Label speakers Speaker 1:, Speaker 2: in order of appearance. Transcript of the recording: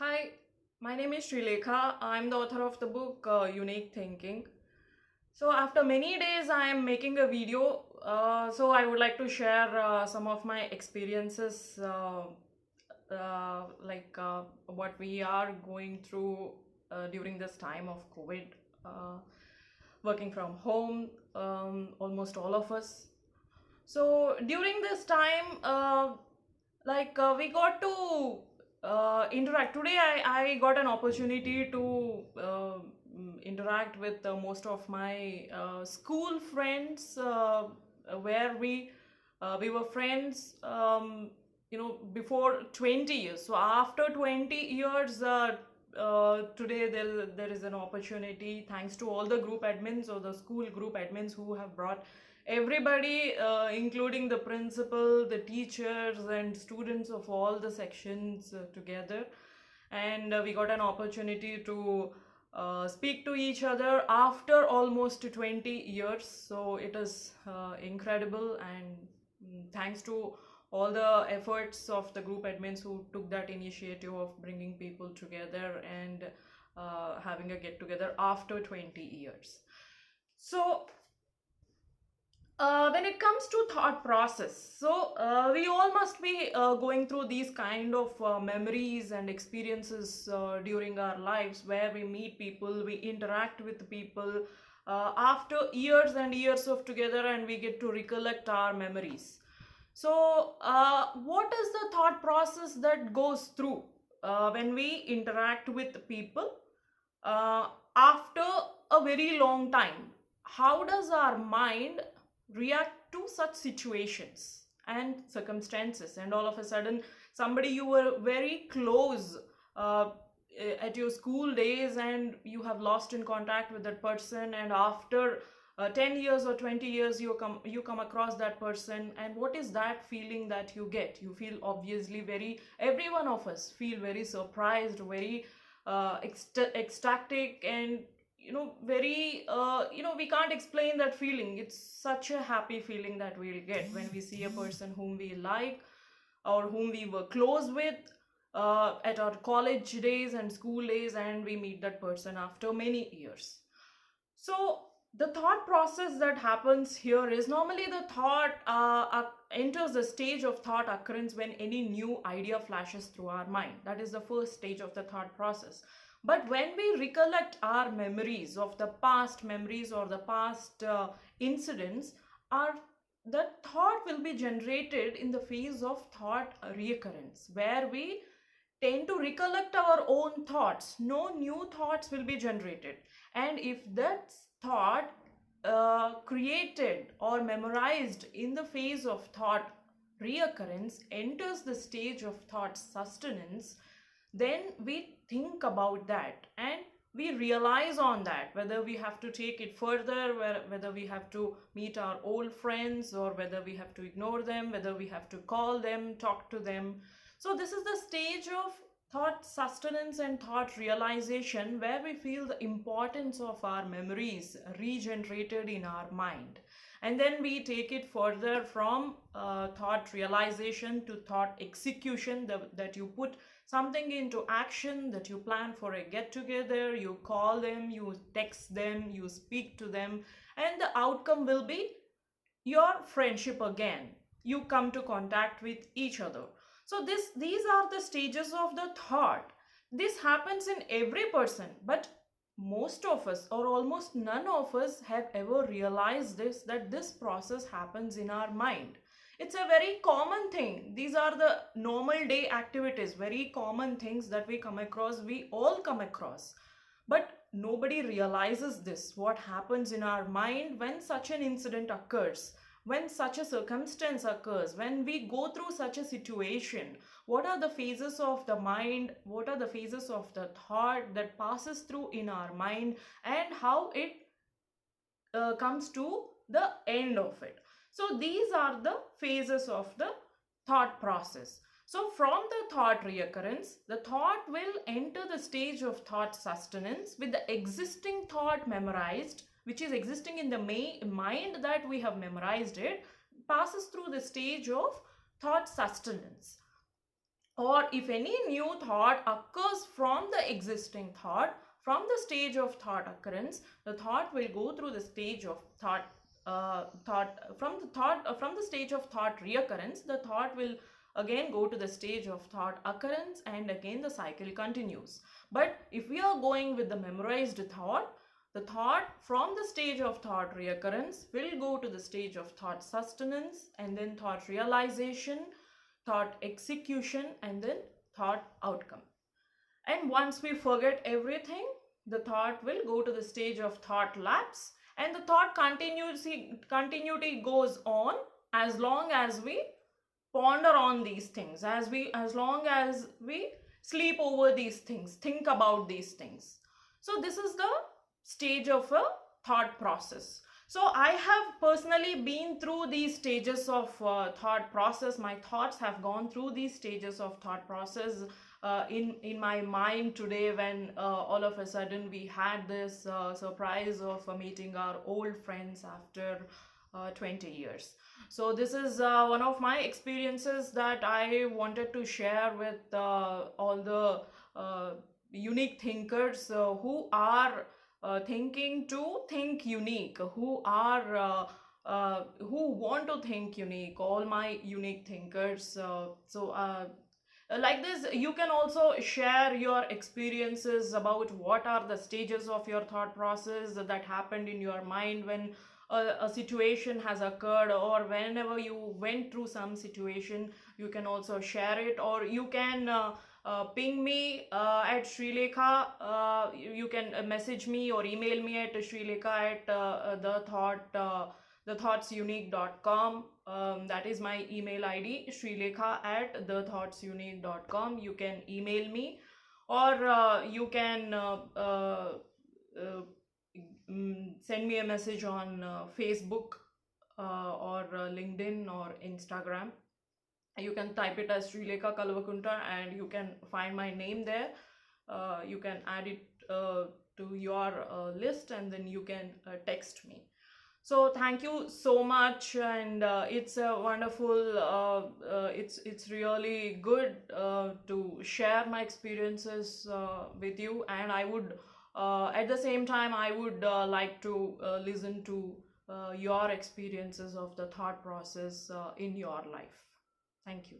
Speaker 1: Hi, my name is Srilekha. I'm the author of the book Unique Thinking. So, after many days, I am making a video. So, I would like to share some of my experiences, what we are going through during this time of COVID, uh, working from home, almost all of us. So during this time, we got to interact. Today, I got an opportunity to interact with most of my school friends, where we were friends. Before 20 years. So after 20 years, today there is an opportunity, thanks to all the group admins or the school group admins who have brought everybody, including the principal, the teachers, and students of all the sections together. And we got an opportunity to speak to each other after almost 20 years. So it is incredible, and thanks to all the efforts of the group admins who took that initiative of bringing people together and having a get together after 20 years. So when it comes to thought process, so we all must be going through these kind of memories and experiences during our lives, where we meet people, we interact with people after years and years of together, and we get to recollect our memories. So what is the thought process that goes through when we interact with people uh, after a very long time? How does our mind react to such situations and circumstances? And all of a sudden, somebody you were very close uh, at your school days, and you have lost in contact with that person, and after 10 years or 20 years, you come across that person, and what is that feeling that you get? You feel, obviously, very, every one of us feel very surprised, very ecstatic, and very, we can't explain that feeling. It's such a happy feeling that we'll get when we see a person whom we like, or whom we were close with at our college days and school days, and we meet that person after many years. So the thought process that happens here is, normally the thought enters the stage of thought occurrence when any new idea flashes through our mind. That is the first stage of the thought process. But when we recollect our memories of the past memories, or the past incidents, our the thought will be generated in the phase of thought reoccurrence, where we tend to recollect our own thoughts. No new thoughts will be generated. And if that thought created or memorized in the phase of thought reoccurrence enters the stage of thought sustenance, then we think about that, and we realize on that whether we have to take it further, whether we have to meet our old friends, or whether we have to ignore them, whether we have to call them, talk to them. So this is the stage of thought sustenance and thought realization, where we feel the importance of our memories regenerated in our mind. And then we take it further from thought realization to thought execution, that you put something into action, that you plan for a get together, you call them, you text them, you speak to them, and the outcome will be your friendship again. You come to contact with each other. So these are the stages of the thought. This happens in every person, but most of us, or almost none of us, have ever realized this, that this process happens in our mind. It's a very common thing. These are the normal day activities, very common things that we come across, we all come across. But nobody realizes this, what happens in our mind when such an incident occurs, when such a circumstance occurs, when we go through such a situation. What are the phases of the mind, what are the phases of the thought that passes through in our mind, and how it comes to the end of it. So these are the phases of the thought process. So from the thought reoccurrence, the thought will enter the stage of thought sustenance with the existing thought memorized, which is existing in the mind that we have memorized it, passes through the stage of thought sustenance. or if any new thought occurs from the existing thought, from the stage of thought occurrence, the thought will go through the stage of from the stage of thought reoccurrence, the thought will again go to the stage of thought occurrence, and again the cycle continues. But if we are going with the memorized thought, the thought from the stage of thought reoccurrence will go to the stage of thought sustenance, and then thought realization, thought execution, and then thought outcome. And once we forget everything, the thought will go to the stage of thought lapse, and the thought continuity goes on as long as we ponder on these things, as long as we sleep over these things, think about these things. So this is the stage of a thought process. So I have personally been through these stages of thought process. My thoughts have gone through these stages of thought process in my mind today, when all of a sudden we had this surprise of meeting our old friends after 20 years. So this is one of my experiences that I wanted to share with all the unique thinkers who are thinking to think unique, who want to think unique, all my unique thinkers. Like this, you can also share your experiences about what are the stages of your thought process that happened in your mind when a situation has occurred, or whenever you went through some situation. You can also share it, or you can ping me at Srilekha. You can message me or email me at Srilekha at thethoughtsunique.com. That is my email ID, Srilekha at thethoughtsunique.com. You can email me, or you can send me a message on Facebook, or LinkedIn or Instagram. You can type it as Srilekha Kalvakunta and you can find my name there. You can add it to your list, and then you can text me. So thank you so much, and it's a wonderful, it's really good to share my experiences with you. And I would at the same time, I would like to listen to your experiences of the thought process in your life. Thank you.